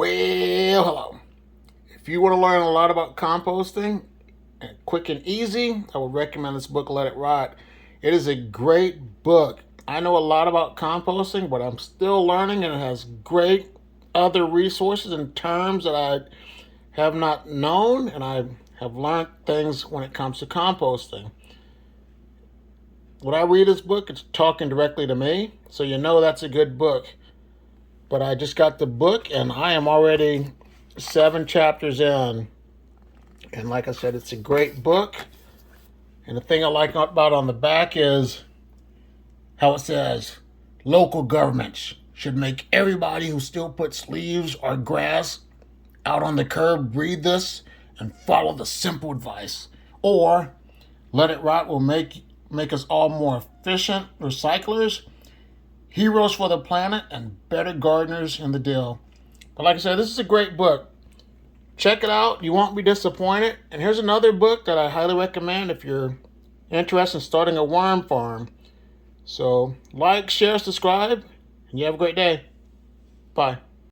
Well, hello. If you want to learn a lot about composting, quick and easy, I would recommend this book, Let It Rot. It is a great book. I know a lot about composting, but I'm still learning, and it has great other resources and terms that I have not known, and I have learned things when it comes to composting. When I read this book, it's talking directly to me, so you know that's a good book. But I just got the book, and I am already 7 chapters in. And like I said, it's a great book. And the thing I like about on the back is how it says, local governments should make everybody who still puts leaves or grass out on the curb read this and follow the simple advice. Or Let It Rot will make us all more efficient recyclers, heroes for the planet, and better gardeners in the deal. But like I said, this is a great book. Check it out. You won't be disappointed. And here's another book that I highly recommend if you're interested in starting a worm farm. So like, share, subscribe, and you have a great day. Bye.